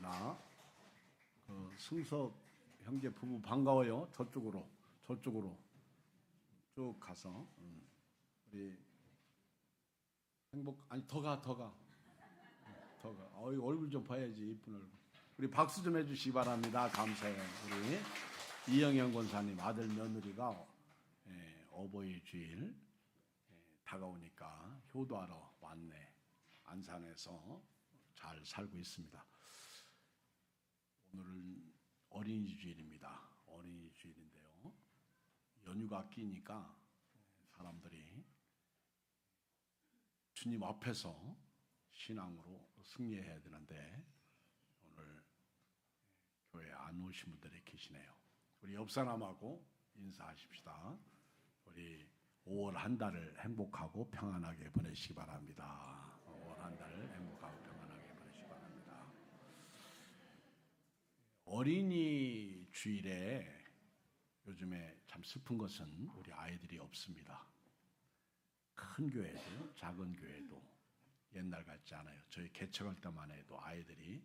자, 승석 형제 부부 반가워요. 저쪽으로 쭉 가서 우리 아니 더 가. 얼굴 좀 봐야지, 이쁜 얼굴. 우리 박수 좀 해주시기 바랍니다. 감사해요. 우리 이영현 권사님 아들 며느리가 어버이 주일 다가오니까 효도하러 왔네. 안산에서 잘 살고 있습니다. 오늘은 어린이 주일입니다. 어린이 주일인데요. 연휴가 끼니까 사람들이 주님 앞에서 신앙으로 승리해야 되는데 오늘 교회 안 오신 분들이 계시네요. 우리 옆 사람하고 인사하십시다. 우리 5월 한 달을 행복하고 평안하게 보내시기 바랍니다. 5월 한 달을 행복하고 평안하게 보내시기 바랍니다. 어린이 주일에 요즘에 참 슬픈 것은 우리 아이들이 없습니다. 큰 교회도 작은 교회도 옛날 같지 않아요. 저희 개척할 때만 해도 아이들이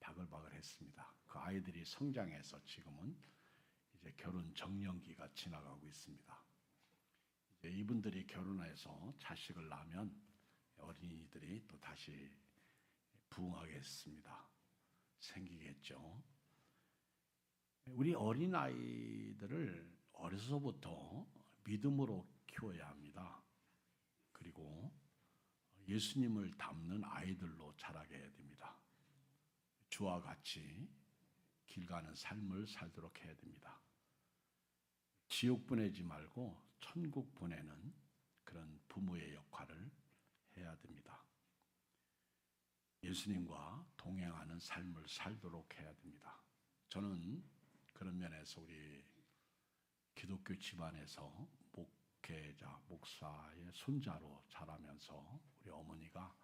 바글바글 했습니다. 그 아이들이 성장해서 지금은 이제 결혼 정년기가 지나가고 있습니다. 이제 이분들이 결혼해서 자식을 낳으면 어린이들이 또 다시 부흥하겠습니다. 생기겠죠. 우리 어린아이들을 어려서부터 믿음으로 키워야 합니다. 그리고 예수님을 닮는 아이들로 자라게 해야 됩니다. 주와 같이 길 가는 삶을 살도록 해야 됩니다. 지옥 보내지 말고 천국 보내는 그런 부모의 역할을 해야 됩니다. 예수님과 동행하는 삶을 살도록 해야 됩니다. 저는 그런 면에서 우리 기독교 집안에서 목회자, 목사의 손자로 자라면서 우리 어머니가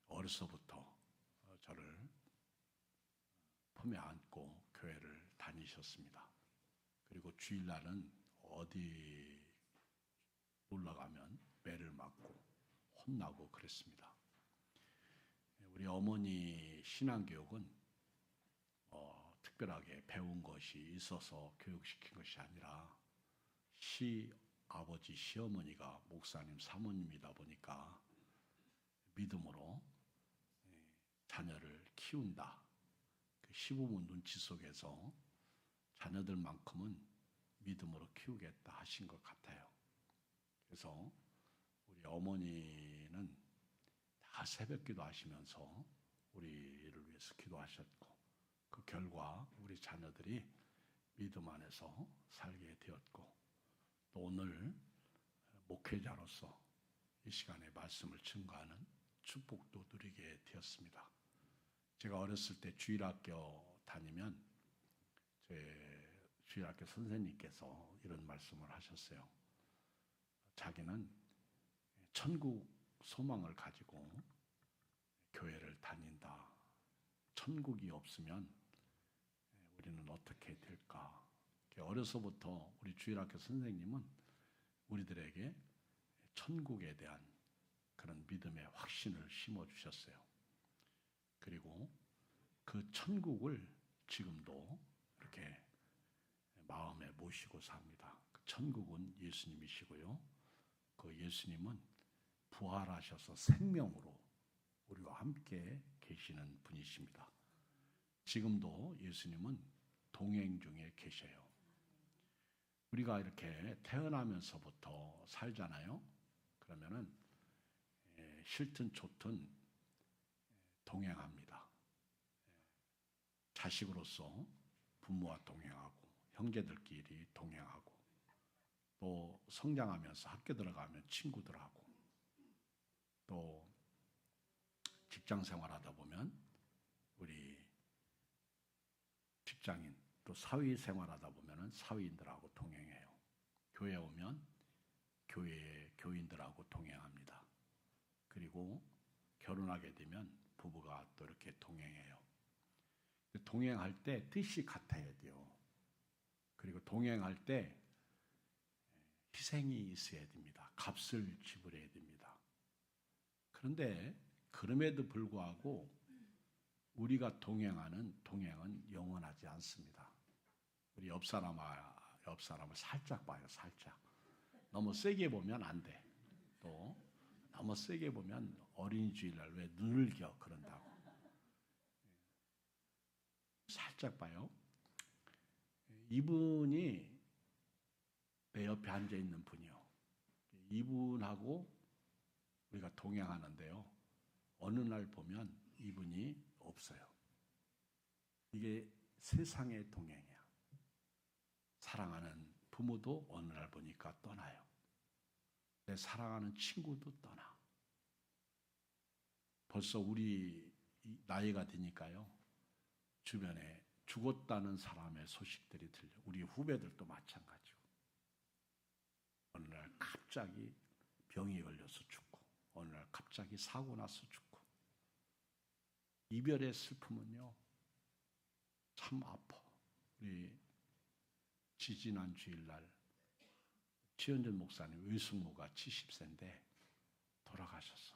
어려서부터 저를 품에 안고 교회를 다니셨습니다. 그리고 주일날은 어디 놀러 가면 매를 맞고 혼나고 그랬습니다. 우리 어머니 신앙교육은 특별하게 배운 것이 있어서 교육시킨 것이 아니라 아버지, 시어머니가 목사님, 사모님이다 보니까 믿음으로 자녀를 키운다. 그 시부모 눈치 속에서 자녀들만큼은 믿음으로 키우겠다 하신 것 같아요. 그래서 우리 어머니는 다 새벽기도 하시면서 우리를 위해서 기도하셨고 그 결과 우리 자녀들이 믿음 안에서 살게 되었고 또 오늘 목회자로서 이 시간에 말씀을 증거하는 축복도 누리게 되었습니다. 제가 어렸을 때 주일학교 다니면 제 주일학교 선생님께서 이런 말씀을 하셨어요. 자기는 천국 소망을 가지고 교회를 다닌다. 천국이 없으면 우리는 어떻게 될까? 어려서부터 우리 주일학교 선생님은 우리들에게 천국에 대한 그런 믿음의 확신을 심어주셨어요. 그리고 그 천국을 지금도 이렇게 마음에 모시고 삽니다. 그 천국은 예수님이시고요. 그 예수님은 부활하셔서 생명으로 우리와 함께 계시는 분이십니다. 지금도 예수님은 동행 중에 계셔요. 우리가 이렇게 태어나면서부터 살잖아요. 그러면은 싫든 좋든 동행합니다. 자식으로서 부모와 동행하고 형제들끼리 동행하고 또 성장하면서 학교 들어가면 친구들하고 또 직장 생활하다 보면 우리 직장인 또 사회 생활하다 보면 사회인들하고 동행해요. 교회 오면 교회의 교인들하고 동행합니다. 그리고 결혼하게 되면 부부가 또 이렇게 동행해요. 동행할 때 뜻이 같아야 돼요. 그리고 동행할 때 희생이 있어야 됩니다. 값을 지불해야 됩니다. 그런데 그럼에도 불구하고 우리가 동행하는 동행은 영원하지 않습니다. 우리 옆 사람을 살짝 봐요. 살짝. 너무 세게 보면 안 돼. 또 너무 세게 보면 어린이 주일날 왜 눈을 겨 그런다고. 살짝 봐요. 이분이 내 옆에 앉아 있는 분이요. 이분하고 우리가 동행하는데요. 어느 날 보면 이분이 없어요. 이게 세상의 동행이야. 사랑하는 부모도 어느 날 보니까 떠나요. 내 사랑하는 친구도 떠나. 벌써 우리 나이가 드니까요. 주변에 죽었다는 사람의 소식들이 들려. 우리 후배들도 마찬가지고. 어느 날 갑자기 병이 걸려서 죽고, 어느 날 갑자기 사고 나서 죽고. 이별의 슬픔은요, 참 아파. 우리 지지난 주일날 지현전 목사님 외숙모가 70세인데 돌아가셨어.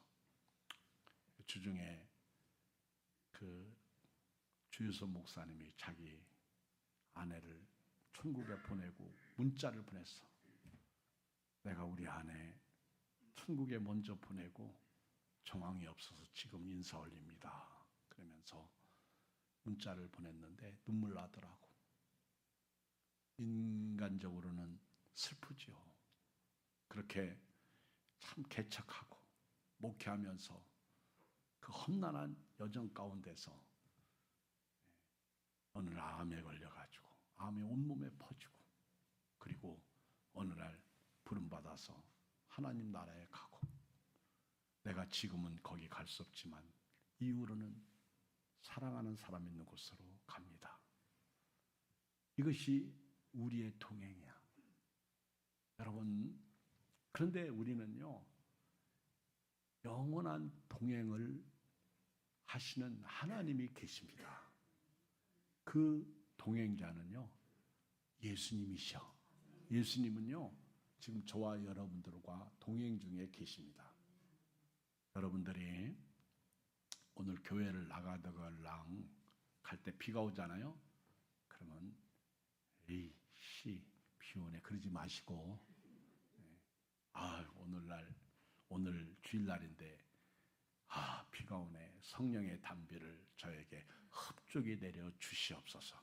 주중에 그 주유소 목사님이 자기 아내를 천국에 보내고 문자를 보냈어. 내가 우리 아내 천국에 먼저 보내고 정황이 없어서 지금 인사 올립니다. 그러면서 문자를 보냈는데 눈물 나더라고. 인간적으로는 슬프지요. 그렇게 참 개척하고 목회하면서 그 험난한 여정 가운데서 어느 날 암에 걸려가지고 암이 온몸에 퍼지고 그리고 어느 날 부름받아서 하나님 나라에 가고 내가 지금은 거기 갈 수 없지만 이후로는 사랑하는 사람 있는 곳으로 갑니다. 이것이 우리의 동행이야. 여러분, 그런데 우리는요, 영원한 동행을 하시는 하나님이 계십니다. 그 동행자는요, 예수님이셔. 예수님은요, 지금 저와 여러분들과 동행 중에 계십니다. 여러분들이 오늘 교회를 나가다갈랑 갈 때 비가 오잖아요. 그러면 에이 씨 비 오네 그러지 마시고 오늘 주일날인데 비가 오네 성령의 담비를 저에게 흡족히 내려 주시옵소서.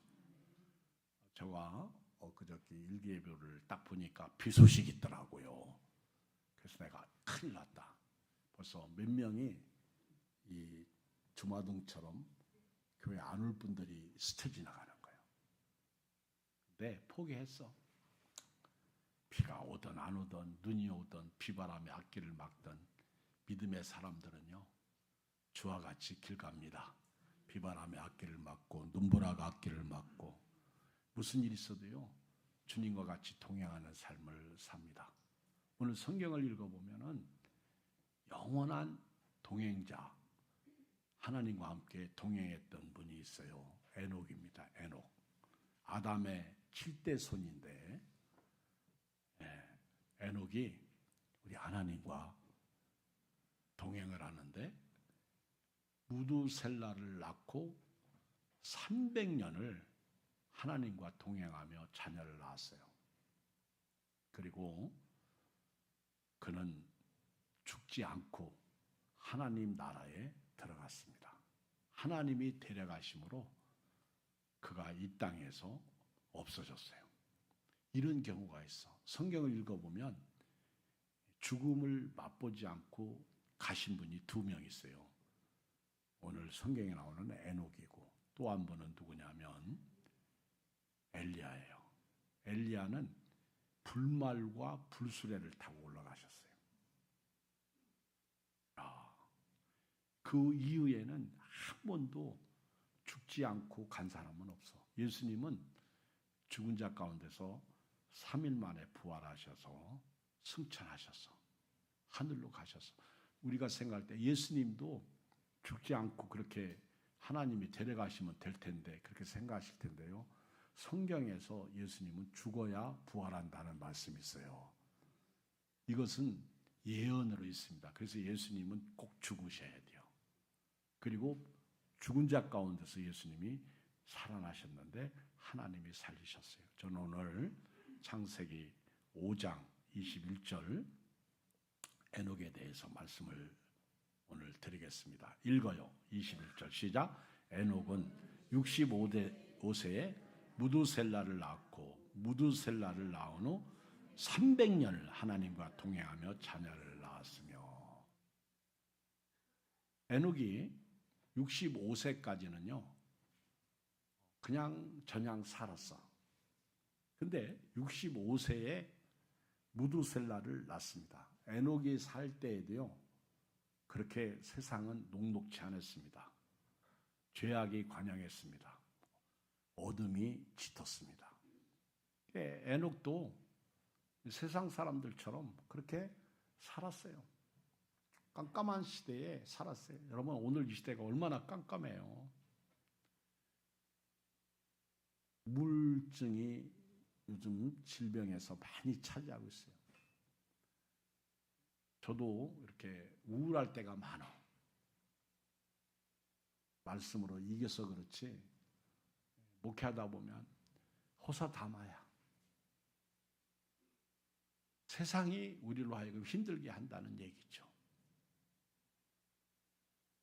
저가 그저께 일기예보를 딱 보니까 비 소식이 있더라고요. 그래서 내가 큰일 났다. 벌써 몇 명이 이 주마등처럼 교회 안 올 분들이 스쳐 지나가는 거예요. 근데 포기했어. 비가 오든 안 오든 눈이 오든 비바람에 앞길을 막든 믿음의 사람들은요. 주와 같이 길 갑니다. 비바람에 앞길을 막고 눈보라가 앞길을 막고 무슨 일이 있어도요. 주님과 같이 동행하는 삶을 삽니다. 오늘 성경을 읽어보면은 영원한 동행자 하나님과 함께 동행했던 분이 있어요. 에녹입니다. 에녹. 아담의 7대 손인데 에녹이 우리 하나님과 동행을 하는데 무두셀라를 낳고 300년을 하나님과 동행하며 자녀를 낳았어요. 그리고 그는 죽지 않고 하나님 나라에 들어갔습니다. 하나님이 데려가심으로 그가 이 땅에서 없어졌어요. 이런 경우가 있어. 성경을 읽어보면 죽음을 맛보지 않고 가신 분이 2명 있어요. 오늘 성경에 나오는 에녹이고 또 한 분은 누구냐면 엘리야예요. 엘리야는 불말과 불수레를 타고 올라가셨어요. 그 이후에는 한 번도 죽지 않고 간 사람은 없어. 예수님은 죽은 자 가운데서 3일 만에 부활하셔서 승천하셔서 하늘로 가셔서 우리가 생각할 때 예수님도 죽지 않고 그렇게 하나님이 데려가시면 될 텐데 그렇게 생각하실 텐데요. 성경에서 예수님은 죽어야 부활한다는 말씀이 있어요. 이것은 예언으로 있습니다. 그래서 예수님은 꼭 죽으셔야 돼요. 그리고 죽은 자 가운데서 예수님이 살아나셨는데 하나님이 살리셨어요. 저는 오늘 창세기 5장 21절 에녹에 대해서 말씀을 오늘 드리겠습니다. 읽어요. 21절 시작. 에녹은 65세에 무두셀라를 낳았고 무두셀라를 낳은 후 300년을 하나님과 동행하며 자녀를 낳았으며. 에녹이 65세까지는요 그냥 저냥 살았어. 근데 65세에 무두셀라를 낳습니다. 에녹이 살 때에도요 그렇게 세상은 녹록지 않았습니다. 죄악이 관영했습니다. 어둠이 짙었습니다. 에녹도 세상 사람들처럼 그렇게 살았어요. 깜깜한 시대에 살았어요. 여러분 오늘 이 시대가 얼마나 깜깜해요. 우울증이 요즘 질병에서 많이 차지하고 있어요. 저도 이렇게 우울할 때가 많아. 말씀으로 이겨서 그렇지 목회하다 보면 호사다마야. 세상이 우리로 하여금 힘들게 한다는 얘기죠.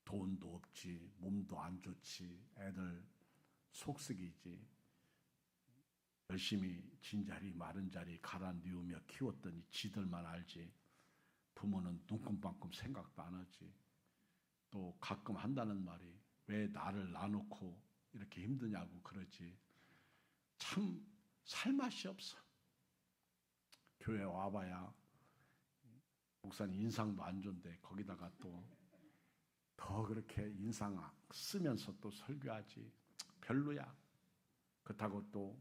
돈도 없지, 몸도 안 좋지, 애들 속쓰기지. 열심히 진자리 마른 자리 갈아 뉘우며 키웠더니 지들만 알지. 부모는 눈금방금 생각도 안 하지. 또 가끔 한다는 말이 왜 나를 놔놓고 이렇게 힘드냐고 그러지. 참 살맛이 없어. 교회 와봐야 목사님 인상도 안 좋은데 거기다가 또 더 그렇게 인상 쓰면서 또 설교하지. 별로야. 그렇다고 또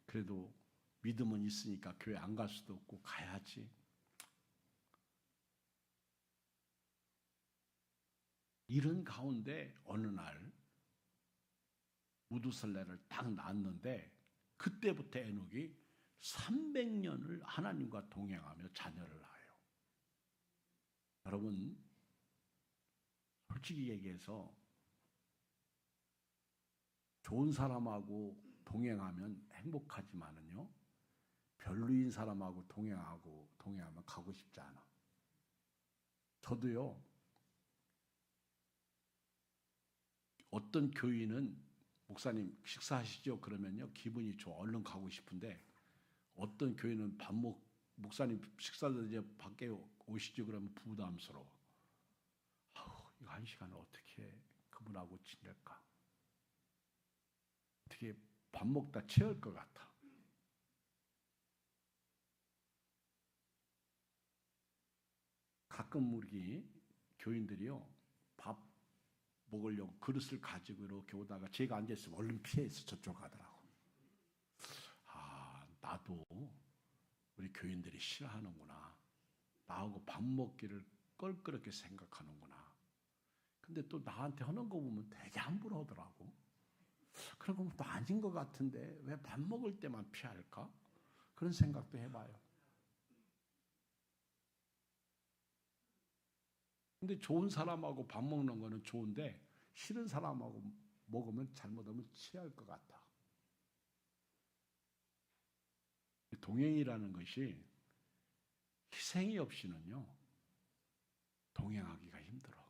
그래도 믿음은 있으니까 교회 안 갈 수도 없고 가야지. 이런 가운데 어느 날 무두셀라를 딱 낳았는데 그때부터 에녹이 300년을 하나님과 동행하며 자녀를 낳아요. 여러분 솔직히 얘기해서 좋은 사람하고 동행하면 행복하지만은요 별로인 사람하고 동행하면 가고 싶지 않아. 저도요 어떤 교인은 목사님 식사하시죠? 그러면요 기분이 좋아. 얼른 가고 싶은데 어떤 교인은 목사님 식사도 이제 밖에 오시죠? 그러면 부담스러워. 이거 한 시간을 어떻게 그분하고 지낼까? 어떻게 밥 먹다 체할 것 같아. 가끔 우리 교인들이요 밥 먹으려고 그릇을 가지고 이렇게 오다가 제가 앉아있으면 얼른 피해서 저쪽 가더라고. 나도 우리 교인들이 싫어하는구나. 나하고 밥 먹기를 껄끄럽게 생각하는구나. 근데 또 나한테 하는 거 보면 되게 함부로 하더라고. 그러고 또 아닌 것 같은데 왜 밥 먹을 때만 피할까? 그런 생각도 해봐요. 근데 좋은 사람하고 밥 먹는 거는 좋은데 싫은 사람하고 먹으면 잘못하면 취할 것 같아. 동행이라는 것이 희생이 없이는요 동행하기가 힘들어.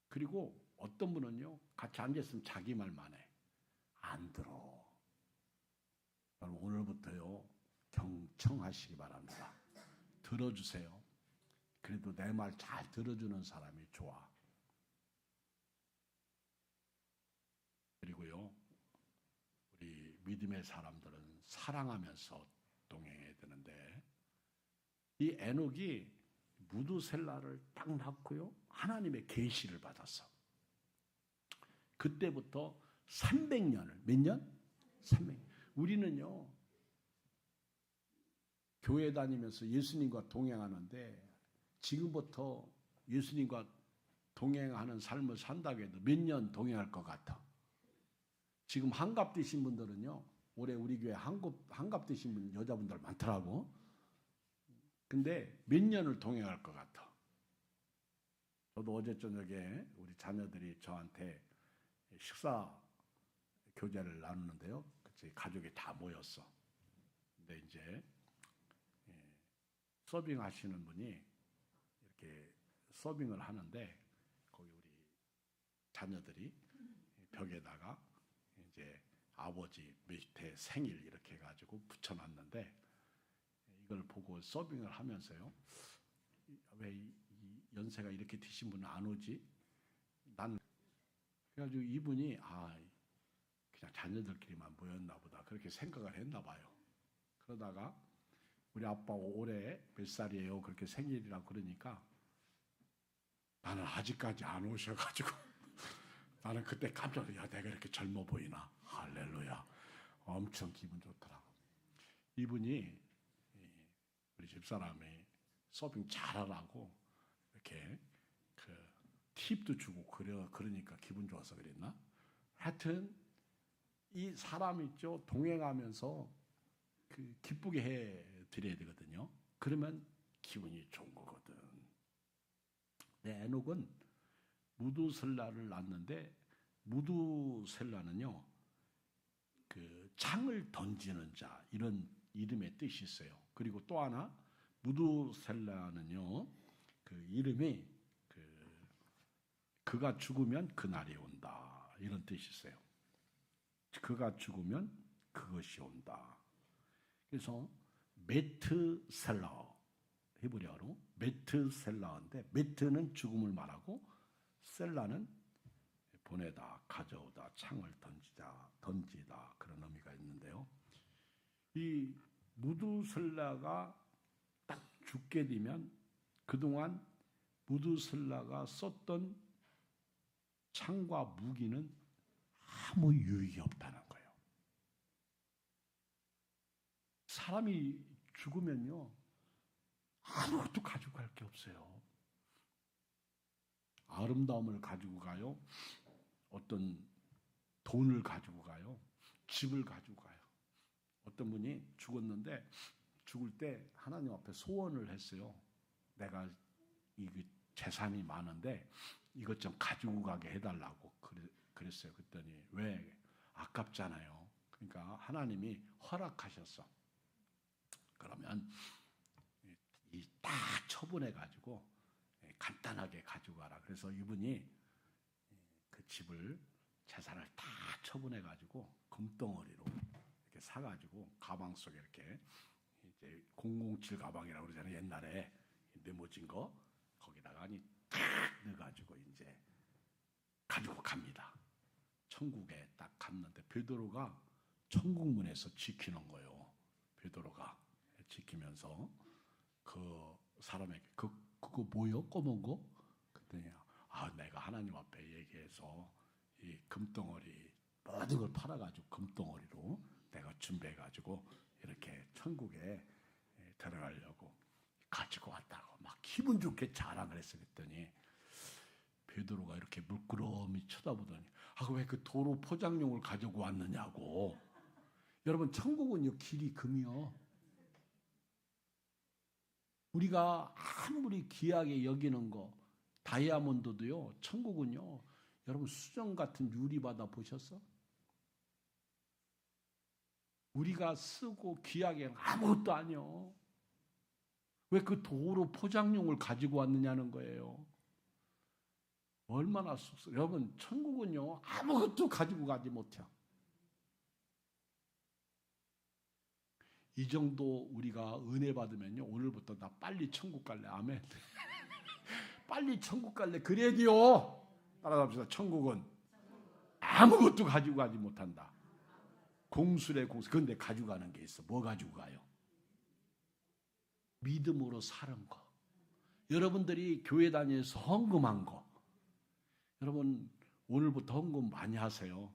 그리고 어떤 분은요 같이 앉아있으면 자기 말만 해. 안 들어. 여러분 오늘부터요 경청하시기 바랍니다. 들어주세요. 그래도 내 말 잘 들어주는 사람이 좋아. 그리고요 우리 믿음의 사람들은 사랑하면서 동행해야 되는데 이 에녹이 무두셀라를 딱 낳고요 하나님의 계시를 받았어. 그때부터 300년을 몇 년? 300년. 우리는요 교회 다니면서 예수님과 동행하는데 지금부터 예수님과 동행하는 삶을 산다고 해도 몇 년 동행할 것 같아? 지금 한갑 되신 분들은요 올해 우리 교회 한갑 되신 분 여자분들 많더라고. 근데 몇 년을 동행할 것 같아? 저도 어제 저녁에 우리 자녀들이 저한테 식사 교제를 나누는데요. 그치, 가족이 다 모였어. 근데 이제 서빙 하시는 분이 이렇게 서빙을 하는데 거기 우리 자녀들이 벽에다가 이제 아버지 밑에 생일 이렇게 해가지고 붙여놨는데 이걸 보고 서빙을 하면서요. 왜 이 연세가 이렇게 드신 분은 안 오지? 나는 그래가지고 이분이 그냥 자녀들끼리만 모였나 보다 그렇게 생각을 했나 봐요. 그러다가 우리 아빠 올해 몇 살이에요? 그렇게 생일이라고 그러니까 나는 아직까지 안 오셔가지고 나는 그때 깜짝 놀랐어요. 내가 이렇게 젊어 보이나? 할렐루야. 엄청 기분 좋더라. 이분이 우리 집사람이 서빙 잘하라고 이렇게 그 팁도 주고 그러니까 기분 좋아서 그랬나? 하여튼 이 사람 있죠. 동행하면서 그 기쁘게 해 드려야 되거든요. 그러면 기분이 좋은 거거든. 에녹은 무두셀라를 낳았는데 무두셀라는요. 그 창을 던지는 자 이런 이름의 뜻이 있어요. 그리고 또 하나 무두셀라는요. 그 이름이 그가 죽으면 그날이 온다 이런 뜻이 있어요. 그가 죽으면 그것이 온다. 그래서 메트셀라 히브리어로 메트셀라인데 메트는 죽음을 말하고 셀라는 보내다, 가져오다, 창을 던지다 그런 의미가 있는데요. 이 무두셀라가 딱 죽게 되면 그동안 무두셀라가 썼던 창과 무기는 아무 유익이 없다는 거예요. 사람이 죽으면요 아무것도 가지고 갈 게 없어요. 아름다움을 가지고 가요. 어떤 돈을 가지고 가요. 집을 가지고 가요. 어떤 분이 죽었는데 죽을 때 하나님 앞에 소원을 했어요. 내가 이 재산이 많은데 이것 좀 가지고 가게 해달라고 그랬어요. 그랬더니 왜? 아깝잖아요. 그러니까 하나님이 허락하셨어. 그러면 이 다 처분해 가지고 간단하게 가지고 가라. 그래서 이분이 그 집을 재산을 다 처분해 가지고 금덩어리로 이렇게 사 가지고 가방 속에 이렇게 이제 007 가방이라고 그러잖아요. 옛날에 네모진 거 거기다가 탁 넣어 가지고 이제 가지고 갑니다. 천국에 딱 갔는데 베드로가 천국문에서 지키는 거예요. 베드로가 지키면서 그 사람에게 그거 뭐요? 검은 거? 그랬더니 내가 하나님 앞에 얘기해서 이 금덩어리 모든 걸 팔아가지고 금덩어리로 내가 준비해가지고 이렇게 천국에 들어가려고 가지고 왔다고 막 기분 좋게 자랑을 했어. 그랬더니 베드로가 이렇게 물끄러미 쳐다보더니 왜 그 도로 포장용을 가지고 왔느냐고. 여러분 천국은요 길이 금이요. 우리가 아무리 귀하게 여기는 거 다이아몬드도요 천국은요 여러분 수정 같은 유리바다 보셨어? 우리가 쓰고 귀하게 아무것도 아니요. 왜 그 도로 포장용을 가지고 왔느냐는 거예요. 얼마나 쑥스러워. 여러분 천국은요 아무것도 가지고 가지 못해요. 이 정도 우리가 은혜 받으면요 오늘부터 나 빨리 천국 갈래. 아멘. 빨리 천국 갈래. 그래야 돼요. 따라갑시다. 천국은 아무것도 가지고 가지 못한다. 공수래 공수. 그런데 가지고 가는 게 있어. 뭐 가지고 가요? 믿음으로 사는 거. 여러분들이 교회 다니면서 헌금한 거. 여러분 오늘부터 헌금 많이 하세요.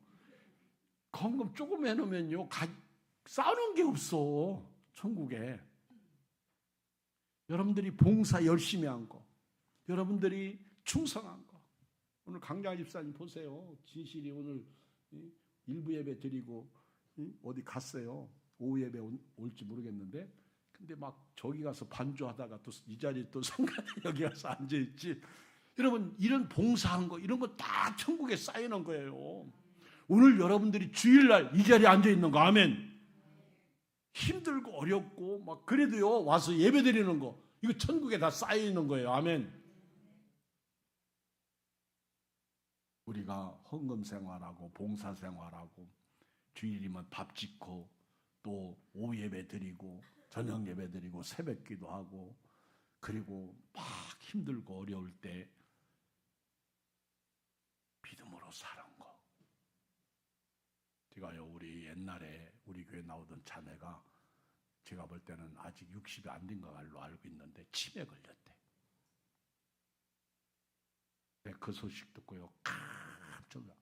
헌금 조금 해놓으면요 싸우는 게 없어. 천국에. 여러분들이 봉사 열심히 한 거. 여러분들이 충성한 거. 오늘 강장 집사님 보세요. 진실이 오늘 일부 예배 드리고 어디 갔어요. 오후 예배 올지 모르겠는데 근데 막 저기 가서 반주하다가 또 이 자리에 또 성가대 여기 가서 앉아있지. 여러분 이런 봉사한 거 이런 거 다 천국에 쌓여놓은 거예요. 오늘 여러분들이 주일날 이 자리에 앉아 있는 거 아멘. 힘들고 어렵고 막 그래도요 와서 예배 드리는 거 이거 천국에 다 쌓여 있는 거예요. 아멘. 우리가 헌금 생활하고 봉사 생활하고 주일이면 밥 짓고 또 오후 예배 드리고 저녁 예배 드리고 새벽 기도하고 그리고 막 힘들고 어려울 때 믿음으로 사는 거. 제가요 우리 옛날에 우리 교회 나오던 자매가 제가 볼 때는 아직 60이 안 된 걸로 알고 있는데 치매 걸렸대. 그 소식 듣고요 깜짝 놀라.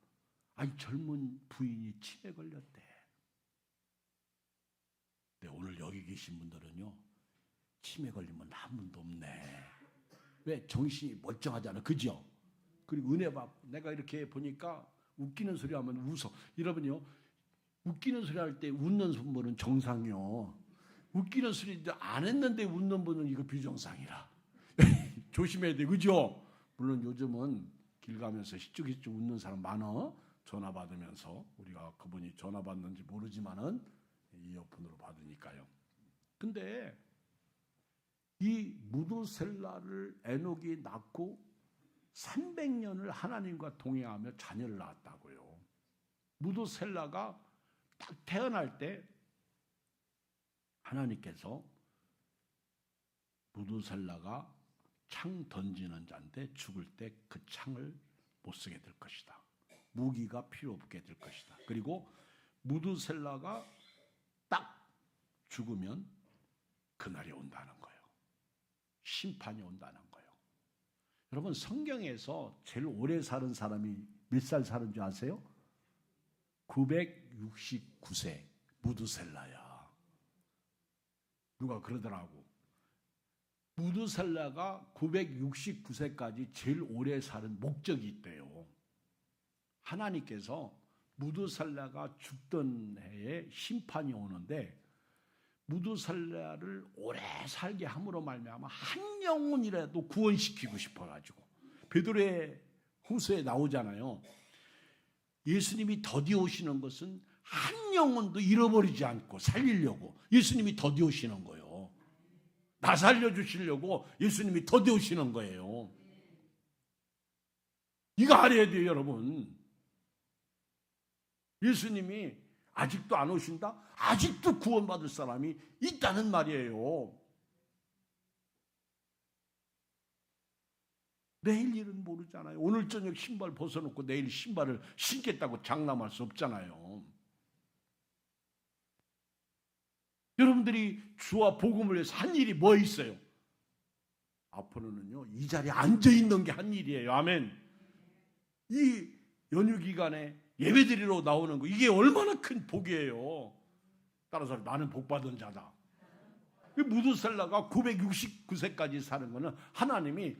아니 젊은 부인이 치매 걸렸대. 근데 오늘 여기 계신 분들은요 치매 걸리면 한 분도 없네. 왜? 정신이 멀쩡하잖아. 그죠? 그리고 은혜 받고 내가 이렇게 보니까 웃기는 소리 하면 웃어. 여러분요 웃기는 소리 할 때 웃는 분은 정상이요. 웃기는 소리 안 했는데 웃는 분은 이거 비정상이라. 조심해야 돼. 그죠? 물론 요즘은 길 가면서 희죽희죽 웃는 사람 많아. 전화 받으면서 우리가 그분이 전화 받는지 모르지만은 이어폰으로 받으니까요. 근데 이 무두셀라를 에녹이 낳고 300년을 하나님과 동행하며 자녀를 낳았다고요. 무두셀라가 딱 태어날 때 하나님께서 무두셀라가 창 던지는 자인데 죽을 때 그 창을 못 쓰게 될 것이다. 무기가 필요 없게 될 것이다. 그리고 무두셀라가 딱 죽으면 그날이 온다는 거예요. 심판이 온다는 거예요. 여러분 성경에서 제일 오래 사는 사람이 몇 살 사는 줄 아세요? 969세 무두셀라야. 누가 그러더라고. 무두셀라가 969세까지 제일 오래 사는 목적이 있대요. 하나님께서 무두셀라가 죽던 해에 심판이 오는데 무두셀라를 오래 살게 함으로 말미암아 한 영혼이라도 구원시키고 싶어가지고 베드로의 후서에 나오잖아요. 예수님이 더디 오시는 것은 한 영혼도 잃어버리지 않고 살리려고 예수님이 더디 오시는 거예요. 나 살려주시려고 예수님이 더디 오시는 거예요. 이거 알아야 돼요, 여러분. 예수님이 아직도 안 오신다? 아직도 구원받을 사람이 있다는 말이에요. 내일 일은 모르잖아요. 오늘 저녁 신발 벗어놓고 내일 신발을 신겠다고 장담할 수 없잖아요. 여러분들이 주와 복음을 위해서 한 일이 뭐 있어요? 앞으로는요 이 자리에 앉아있는 게 한 일이에요. 아멘. 이 연휴 기간에 예배드리러 나오는 거 이게 얼마나 큰 복이에요. 따라서 나는 복받은 자다. 무두셀라가 969세까지 사는 거는 하나님이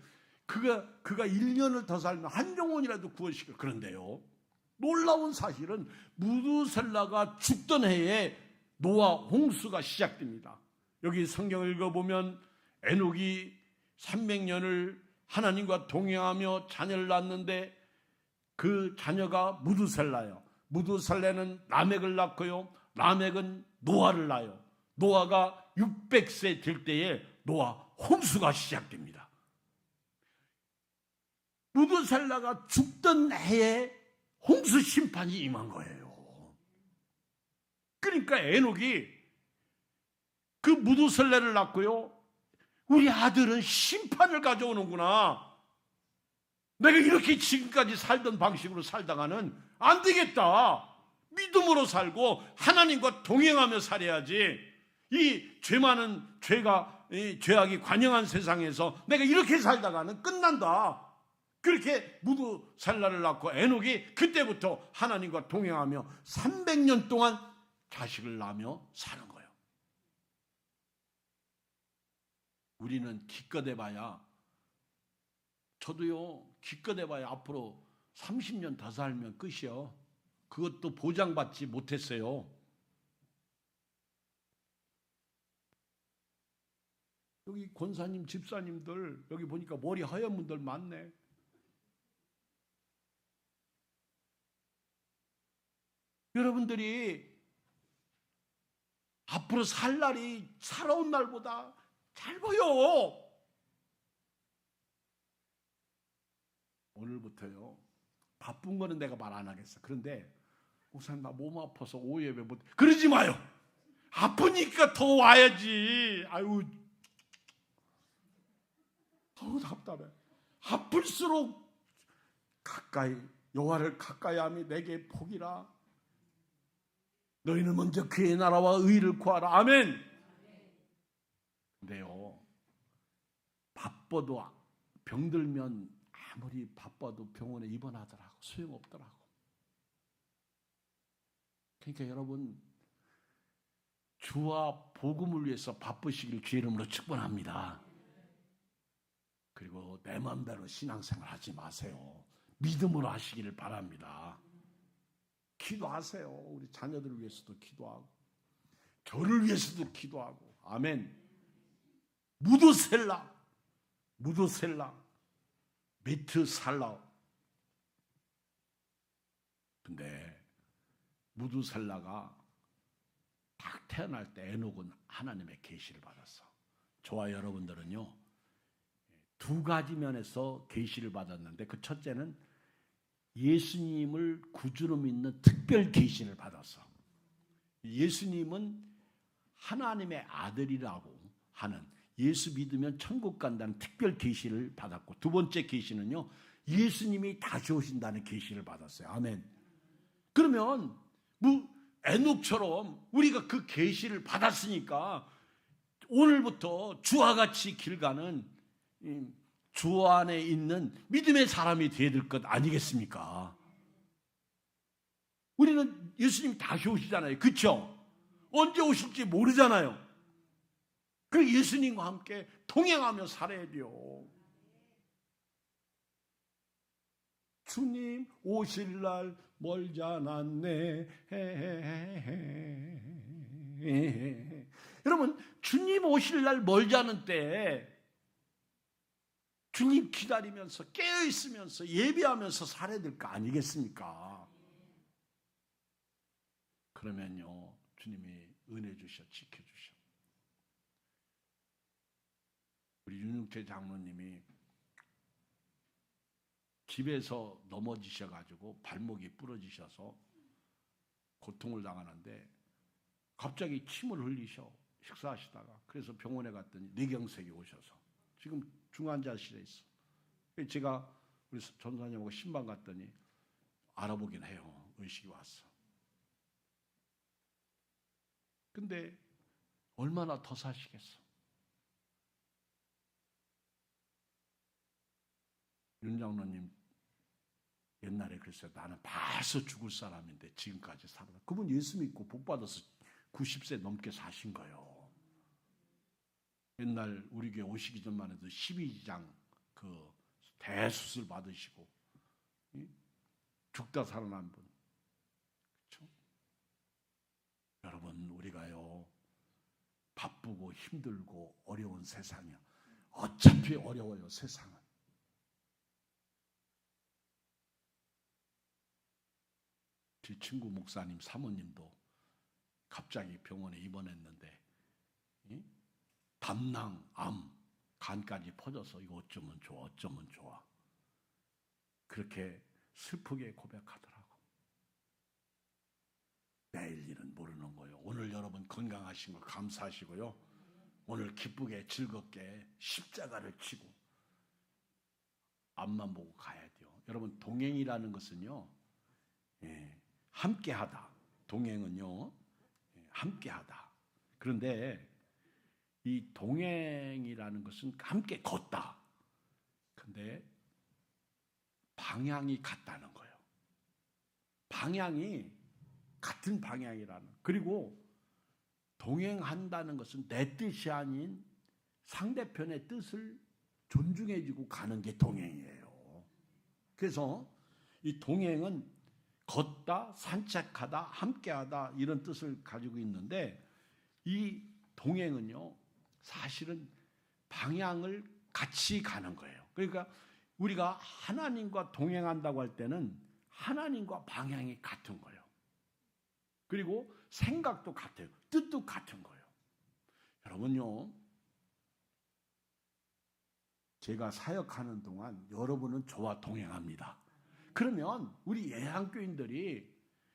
그가 1년을 더 살면 한 영혼이라도 구원시켜. 그런데요 놀라운 사실은 무두셀라가 죽던 해에 노아 홍수가 시작됩니다. 여기 성경을 읽어보면 에녹이 300년을 하나님과 동행하며 자녀를 낳았는데 그 자녀가 무두셀라예요. 무두셀라는 라멕을 낳고요. 라멕은 노아를 낳아요. 노아가 600세 될 때에 노아 홍수가 시작됩니다. 무두셀라가 죽던 해에 홍수 심판이 임한 거예요. 그러니까 에녹이 그 무두셀라를 낳고요. 우리 아들은 심판을 가져오는구나. 내가 이렇게 지금까지 살던 방식으로 살다가는 안 되겠다. 믿음으로 살고 하나님과 동행하며 살아야지. 이 죄 많은 죄악이 관영한 세상에서 내가 이렇게 살다가는 끝난다. 그렇게 무두셀라를 낳고 에녹이 그때부터 하나님과 동행하며 300년 동안 자식을 낳으며 사는 거예요. 우리는 기껏 해봐야 저도요 기껏 해봐야 앞으로 30년 더 살면 끝이요. 그것도 보장받지 못했어요. 여기 권사님 집사님들 여기 보니까 머리 하얀 분들 많네. 여러분들이 앞으로 살 날이 살아온 날보다 짧아요. 오늘부터요. 바쁜 거는 내가 말 안 하겠어. 그런데 목사님 나 몸 아파서 오후 예배 못. 그러지 마요. 아프니까 더 와야지. 아유, 너무 답답해. 아플수록 가까이 여호와를 가까이 함이 내게 복이라. 너희는 먼저 그의 나라와 의를 구하라. 아멘. 근데요, 바빠도 병들면 아무리 바빠도 병원에 입원하더라고. 소용없더라고. 그러니까 여러분, 주와 복음을 위해서 바쁘시길 주의 이름으로 축원합니다. 그리고 내 맘대로 신앙생활 하지 마세요. 믿음으로 하시기를 바랍니다. 기도하세요. 우리 자녀들을 위해서도 기도하고 저를 위해서도 기도하고. 아멘. 무드셀라 메트살라. 근데 무드셀라가 딱 태어날 때 에녹은 하나님의 계시를 받았어. 저와 여러분들은요, 두 가지 면에서 계시를 받았는데, 그 첫째는 예수님을 구주로 믿는 특별 계시를 받았어. 예수님은 하나님의 아들이라고 하는, 예수 믿으면 천국 간다는 특별 계시를 받았고, 두 번째 계시는요, 예수님이 다시 오신다는 계시를 받았어요. 아멘. 그러면 에녹처럼 우리가 그 계시를 받았으니까 오늘부터 주와 같이 길 가는 주 안에 있는 믿음의 사람이 되어야 될 것 아니겠습니까? 우리는 예수님 다시 오시잖아요. 그렇죠? 언제 오실지 모르잖아요. 그 예수님과 함께 동행하며 살아야 돼요. 주님 오실 날 멀지 않았네. 여러분, 주님 오실 날 멀지 않은 때 주님 기다리면서 깨어있으면서 예배하면서 살아야 될 거 아니겠습니까? 그러면요, 주님이 은혜 주셔 지켜주셔. 우리 윤용태 장로님이 집에서 넘어지셔가지고 발목이 부러지셔서 고통을 당하는데 갑자기 침을 흘리셔, 식사하시다가. 그래서 병원에 갔더니 뇌경색이 오셔서 지금 중환자실에 있어. 제가 우리 전사님하고 신방 갔더니 알아보긴 해요. 의식이 왔어. 근데 얼마나 더 사시겠어? 윤 장로님 옛날에 그랬어요. 나는 벌써 죽을 사람인데 지금까지 살아. 그분 예수 믿고 복 받아서 90세 넘게 사신 거예요. 옛날 우리 교회 오시기 전만 해도 12장 그 대수술 받으시고 죽다 살아난 분. 그렇죠? 여러분, 우리가요, 바쁘고 힘들고 어려운 세상이야. 어차피 어려워요, 세상은. 제 친구 목사님 사모님도 갑자기 병원에 입원했는데 담낭, 암, 간까지 퍼져서 이거 어쩌면 좋아, 어쩌면 좋아. 그렇게 슬프게 고백하더라고. 내일 일은 모르는 거예요. 오늘 여러분 건강하신 거 감사하시고요. 오늘 기쁘게 즐겁게 십자가를 치고 앞만 보고 가야 돼요. 여러분, 동행이라는 것은요, 함께하다. 동행은요, 함께하다. 그런데 이 동행이라는 것은 함께 걷다. 근데 방향이 같다는 거예요. 방향이 같은 방향이라는. 그리고 동행한다는 것은 내 뜻이 아닌 상대편의 뜻을 존중해주고 가는 게 동행이에요. 그래서 이 동행은 걷다, 산책하다, 함께하다 이런 뜻을 가지고 있는데, 이 동행은요, 사실은 방향을 같이 가는 거예요. 그러니까 우리가 하나님과 동행한다고 할 때는 하나님과 방향이 같은 거예요. 그리고 생각도 같아요. 뜻도 같은 거예요. 여러분요, 제가 사역하는 동안 여러분은 저와 동행합니다. 그러면 우리 예한교인들이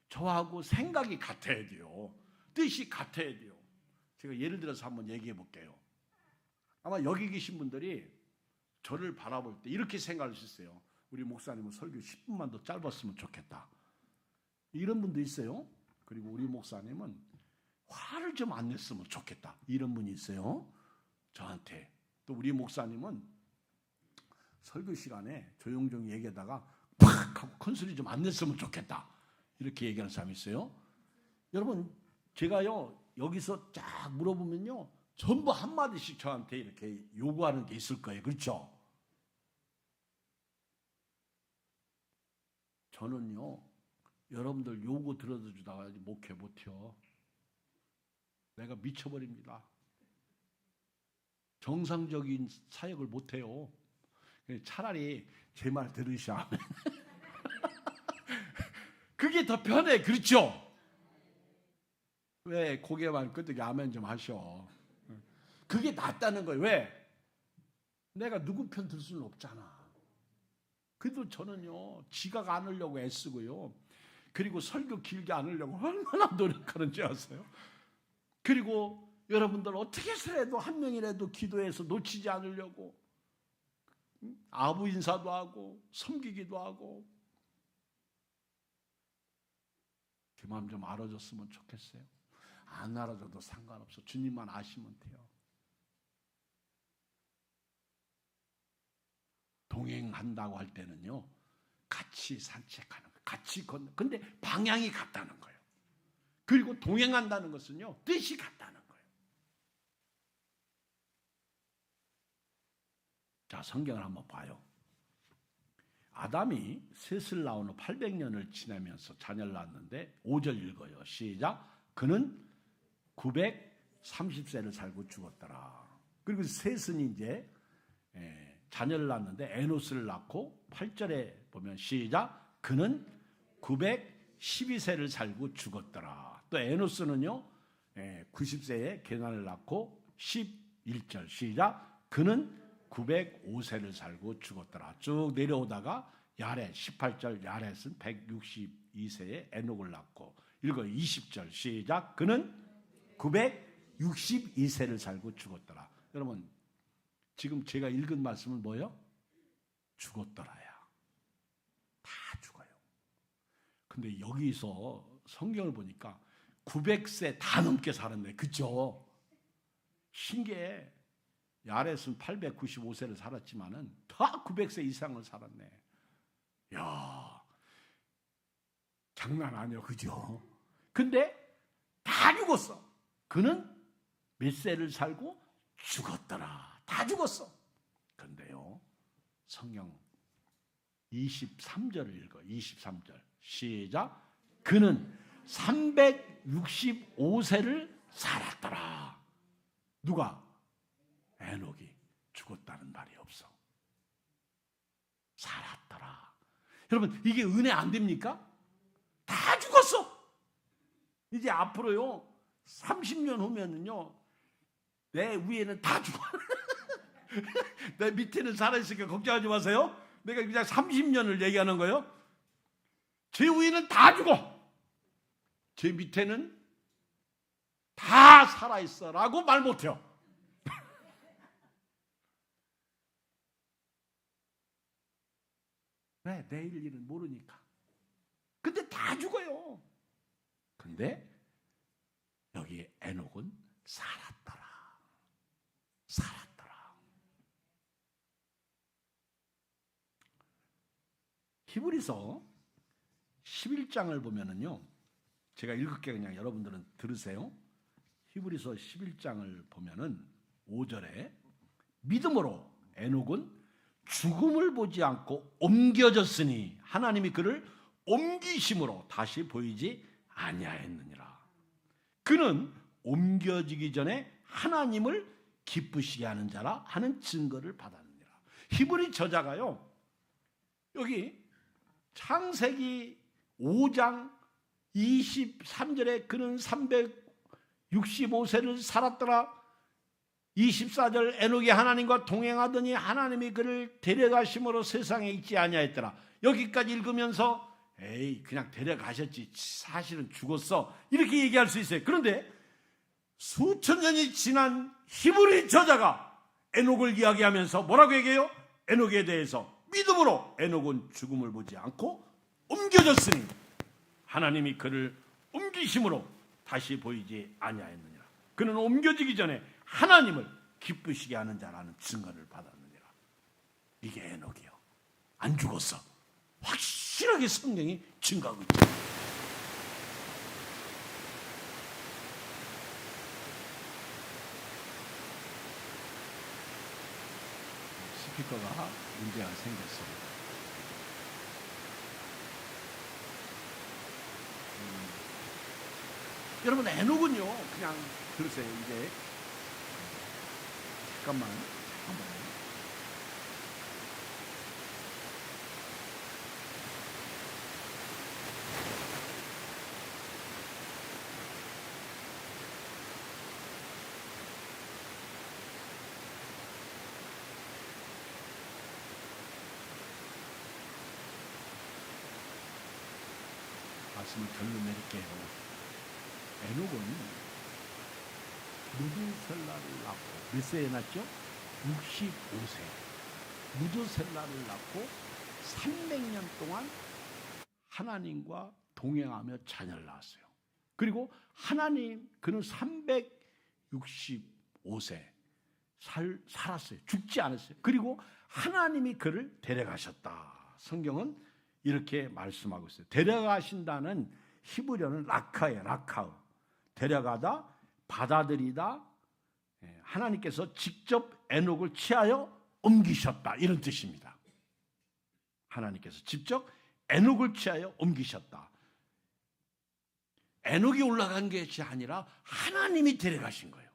저하고 생각이 같아야 돼요. 뜻이 같아야 돼요. 제가 예를 들어서 한번 얘기해 볼게요. 아마 여기 계신 분들이 저를 바라볼 때 이렇게 생각할 수 있어요. 우리 목사님은 설교 10분만 더 짧았으면 좋겠다. 이런 분도 있어요. 그리고 우리 목사님은 화를 좀 안 냈으면 좋겠다. 이런 분이 있어요. 저한테. 또 우리 목사님은 설교 시간에 조용조용 얘기하다가 팍 하고 큰 소리 좀 안 냈으면 좋겠다. 이렇게 얘기하는 사람이 있어요. 여러분, 제가요 여기서 쫙 물어보면요 전부 한마디씩 저한테 이렇게 요구하는 게 있을 거예요. 그렇죠? 저는요 여러분들 요구 들어주다가 목회 못해요. 내가 미쳐버립니다. 정상적인 사역을 못해요. 차라리 제 말 들으시면 그게 더 편해. 그렇죠? 왜 고개만 끄덕이 아멘 좀 하셔. 그게 낫다는 거예요. 왜? 내가 누구 편 들 수는 없잖아. 그래도 저는요 지각 안 하려고 애쓰고요. 그리고 설교 길게 안 하려고 얼마나 노력하는지 아세요? 그리고 여러분들 어떻게 해서라도 한 명이라도 기도해서 놓치지 않으려고 아부 인사도 하고 섬기기도 하고. 제 마음 좀 알아줬으면 좋겠어요. 안 알아줘도 상관없어. 주님만 아시면 돼요. 동행한다고 할 때는요 같이 산책하는 거예요. 같이 걷는. 근데 방향이 같다는 거예요. 그리고 동행한다는 것은요 뜻이 같다는 거예요. 자, 성경을 한번 봐요. 아담이 셋을 낳은 후 800년을 지나면서 자녀를 낳았는데 5절 읽어요. 시작. 그는 930세를 살고 죽었더라. 그리고 셋은 이제 자녀를 낳았는데 에노스를 낳고 8절에 보면 시작. 그는 912세를 살고 죽었더라. 또 에노스는요 90세에 게난을 낳고 11절 시작. 그는 905세를 살고 죽었더라. 쭉 내려오다가 야렛 18절 야렛은 162세에 에녹을 낳고 읽어 20절 시작. 그는 962세를 살고 죽었더라. 여러분 지금 제가 읽은 말씀은 뭐예요? 죽었더라야. 다 죽어요. 근데 여기서 성경을 보니까 900세 다 넘게 살았네. 그죠? 신기해. 야렛은 895세를 살았지만은 다 900세 이상을 살았네. 야, 장난 아니야, 그죠? 근데 다 죽었어. 그는 몇 세를 살고 죽었더라. 다 죽었어. 근데요, 성경 23절을 읽어. 23절 시작. 그는 365세를 살았더라. 누가? 에녹이. 죽었다는 말이 없어. 살았더라. 여러분 이게 은혜 안 됩니까? 다 죽었어. 이제 앞으로요 30년 후면은요 내 위에는 다 죽어. 내 밑에는 살아있으니까 걱정하지 마세요. 내가 그냥 30년을 얘기하는 거예요. 제 위에는 다 죽어. 제 밑에는 다 살아있어 라고 말 못해요. 왜? 내일 일은 모르니까. 근데 다 죽어요. 근데 여기 에녹은 살았더라. 살았더라. 히브리서 11장을 보면은요. 제가 읽을게요. 그냥 여러분들은 들으세요. 히브리서 11장을 보면은 5절에 믿음으로 에녹은 죽음을 보지 않고 옮겨졌으니 하나님이 그를 옮기심으로 다시 보이지 아니하였느니라. 그는 옮겨지기 전에 하나님을 기쁘시게 하는 자라 하는 증거를 받았느니라. 히브리 저자가요 여기 창세기 5장 23절에 그는 365세를 살았더라. 24절 에녹이 하나님과 동행하더니 하나님이 그를 데려가심으로 세상에 있지 아니하였더라. 여기까지 읽으면서 에이 그냥 데려가셨지 사실은 죽었어 이렇게 얘기할 수 있어요. 그런데 수천 년이 지난 히브리 저자가 에녹을 이야기하면서 뭐라고 얘기해요? 에녹에 대해서 믿음으로 에녹은 죽음을 보지 않고 옮겨졌으니 하나님이 그를 옮기심으로 다시 보이지 아니하였느니라. 그는 옮겨지기 전에 하나님을 기쁘시게 하는 자라는 증거를 받았느니라. 이게 에녹이요. 안 죽었어. 확실하게 성경이 증거하고 있죠. 스피커가 문제가 생겼습니다. 여러분 에녹은요 그냥 들으세요. 이제 잠깐만 한번. 말씀을 결론 내릴게요. 에녹은 무드셀라를 낳고 몇 세에 낳죠? 65세. 무드셀라를 낳고 300년 동안 하나님과 동행하며 자녀를 낳았어요. 그리고 그는 365세 살았어요. 죽지 않았어요. 그리고 하나님이 그를 데려가셨다. 성경은 이렇게 말씀하고 있어요. 데려가신다는 히브리어는 라카예요. 라카우. 데려가다, 받아들이다. 하나님께서 직접 에녹을 취하여 옮기셨다. 이런 뜻입니다. 하나님께서 직접 에녹을 취하여 옮기셨다. 에녹이 올라간 것이 아니라 하나님이 데려가신 거예요.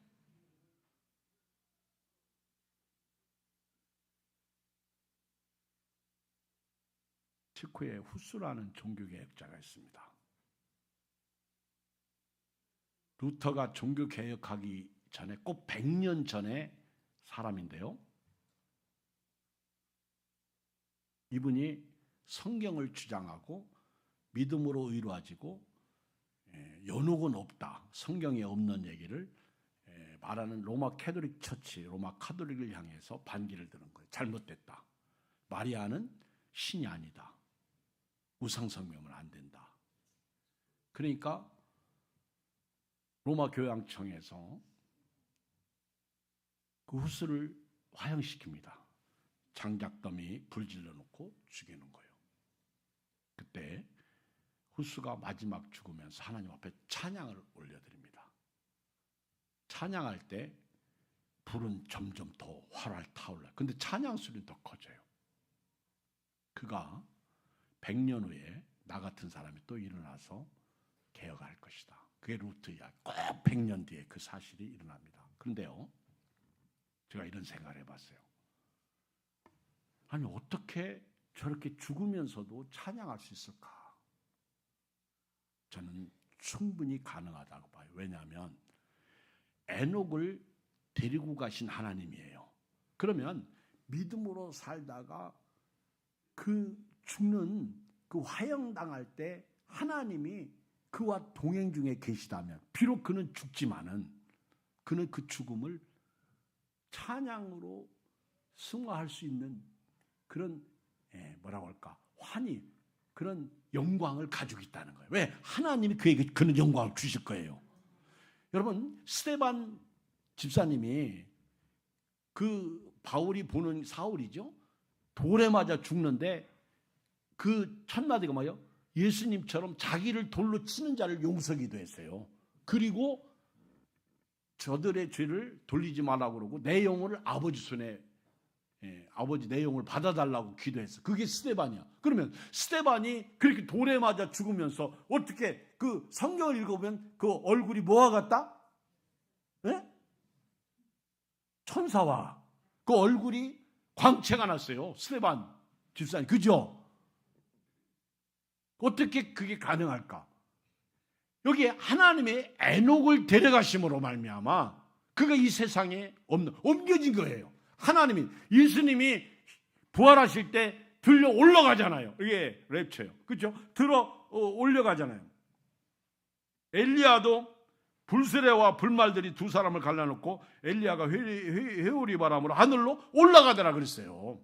체코에 후스라는 종교개혁자가 있습니다. 루터가 종교개혁하기 전에 꼭 100년 전에 사람인데요. 이분이 성경을 주장하고 믿음으로 의로워지고 연옥은 없다. 성경에 없는 얘기를 말하는 로마 캐톨릭 처치, 로마 카톨릭을 향해서 반기를 드는 거예요. 잘못됐다. 마리아는 신이 아니다. 우상성명은 안 된다. 그러니까 로마 교양청에서 그 후스를 화형시킵니다. 장작더미 불질러 놓고 죽이는 거예요. 그때 후스가 마지막 죽으면서 하나님 앞에 찬양을 올려드립니다. 찬양할 때 불은 점점 더 활활 타올라요. 근데 찬양 소리는 더 커져요. 그가 100년 후에 나 같은 사람이 또 일어나서 개혁할 것이다. 그게 루트야. 꼭 100년 뒤에 그 사실이 일어납니다. 그런데요, 제가 이런 생각을 해봤어요. 아니 어떻게 저렇게 죽으면서도 찬양할 수 있을까? 저는 충분히 가능하다고 봐요. 왜냐하면 에녹을 데리고 가신 하나님이에요. 그러면 믿음으로 살다가 그 죽는 그 화형당할 때 하나님이 그와 동행 중에 계시다면 비록 그는 죽지만은 그는 그 죽음을 찬양으로 승화할 수 있는 그런 뭐라고 할까 환희 그런 영광을 가지고 있다는 거예요. 왜? 하나님이 그에게 그런 영광을 주실 거예요. 여러분 스데반 집사님이 그 바울이 보는 사울이죠. 돌에 맞아 죽는데 그 첫마디가 뭐예요? 예수님처럼 자기를 돌로 치는 자를 용서기도 했어요. 그리고 저들의 죄를 돌리지 말라고 그러고 내 영혼을 아버지 손에 아버지 내 영혼을 받아달라고 기도했어. 그게 스데반이야. 그러면 스데반이 그렇게 돌에 맞아 죽으면서 어떻게 그 성경을 읽어보면 그 얼굴이 뭐와 같다? 예? 천사와 그 얼굴이 광채가 났어요. 스데반 집사님. 그죠? 어떻게 그게 가능할까? 여기 하나님의 에녹을 데려가심으로 말미암아 그가 이 세상에 옮겨진 거예요. 하나님이, 예수님이 부활하실 때 들려 올라가잖아요. 이게 랩처예요. 그렇죠? 올려가잖아요. 엘리야도 불세례와 불말들이 두 사람을 갈라놓고 엘리야가 회오리 바람으로 하늘로 올라가더라 그랬어요.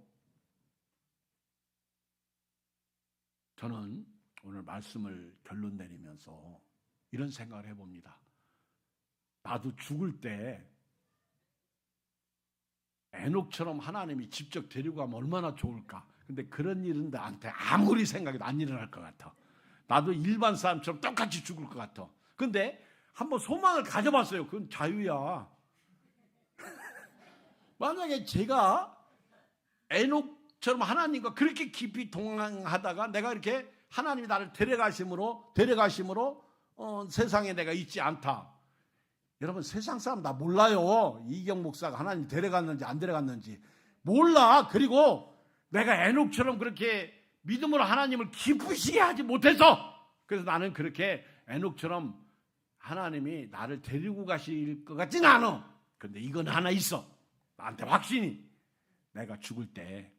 저는 오늘 말씀을 결론 내리면서 이런 생각을 해봅니다. 나도 죽을 때 에녹처럼 하나님이 직접 데리고 가면 얼마나 좋을까. 근데 그런 일은 나한테 아무리 생각해도 안 일어날 것 같아. 나도 일반 사람처럼 똑같이 죽을 것 같아. 근데 한번 소망을 가져봤어요. 그건 자유야. 만약에 제가 에녹처럼 하나님과 그렇게 깊이 동행하다가 내가 이렇게 하나님이 나를 데려가심으로 세상에 내가 있지 않다. 여러분, 세상 사람 다 몰라요. 이경 목사가 하나님 데려갔는지 안 데려갔는지 몰라. 그리고 내가 에녹처럼 그렇게 믿음으로 하나님을 기쁘시게 하지 못해서, 그래서 나는 그렇게 에녹처럼 하나님이 나를 데리고 가실 것 같진 않아. 그런데 이건 하나 있어. 나한테 확신이. 내가 죽을 때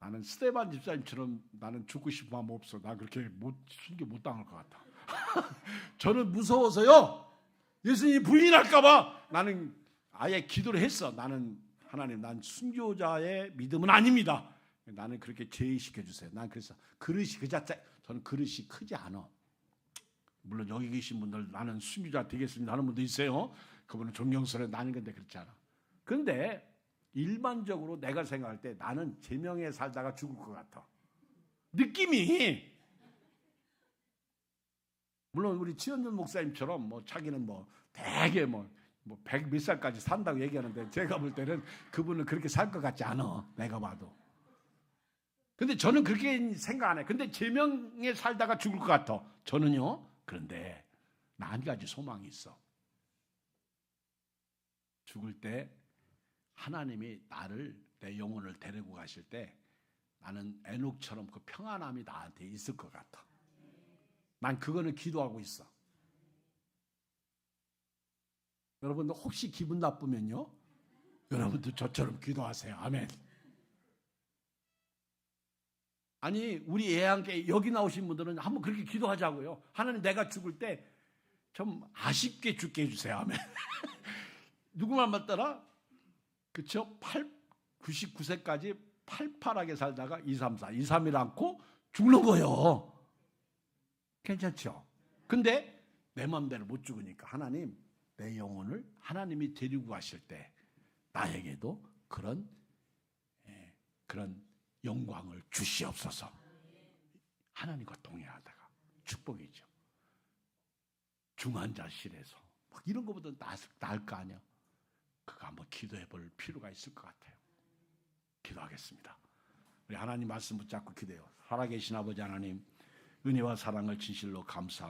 나는 스데반 집사님처럼 나는 죽고 싶은 마음 없어. 나 그렇게 순교 못 당할 것 같아. 저는 무서워서요. 예수님이 부인할까봐 나는 아예 기도를 했어. 나는 하나님, 난 순교자의 믿음은 아닙니다. 나는 그렇게 제의시켜 주세요. 난 그래서 그릇이 그 자체, 저는 그릇이 크지 않아. 물론 여기 계신 분들 나는 순교자 되겠습니다 하는 분도 있어요. 그분은 존경스러워. 나는 근데 그렇지 않아. 그런데 일반적으로 내가 생각할 때 나는 제명에 살다가 죽을 것 같아. 느낌이. 물론 우리 지현준 목사님처럼 자기는 되게 100 몇 살까지 산다고 얘기하는데 제가 볼 때는 그분은 그렇게 살 것 같지 않아. 내가 봐도. 근데 저는 그렇게 생각 안 해. 근데 제명에 살다가 죽을 것 같아. 저는요. 그런데 나 한 가지 소망이 있어. 죽을 때 하나님이 내 영혼을 데리고 가실 때 나는 에녹처럼 그 평안함이 나한테 있을 것 같아. 난 그거는 기도하고 있어. 여러분들 혹시 기분 나쁘면요, 여러분도 저처럼 기도하세요. 아멘. 아니, 우리 애한께 여기 나오신 분들은 한번 그렇게 기도하자고요. 하나님, 내가 죽을 때 좀 아쉽게 죽게 해주세요. 아멘. 누구 말 맞더라? 그쵸? 99세까지 팔팔하게 살다가 2, 3일 죽는 거예요. 괜찮죠? 근데 내 마음대로 못 죽으니까 하나님, 내 영혼을 하나님이 데리고 가실 때 나에게도 그런 영광을 주시옵소서. 하나님과 동행하다가 축복이죠. 중환자실에서 이런 것보다 나을 거 아니야. 그거 한번 기도해 볼 필요가 있을 것 같아요. 기도하겠습니다. 우리 하나님 말씀 붙잡고 기도해요. 살아계신 아버지 하나님, 은혜와 사랑을 진실로 감사합니다.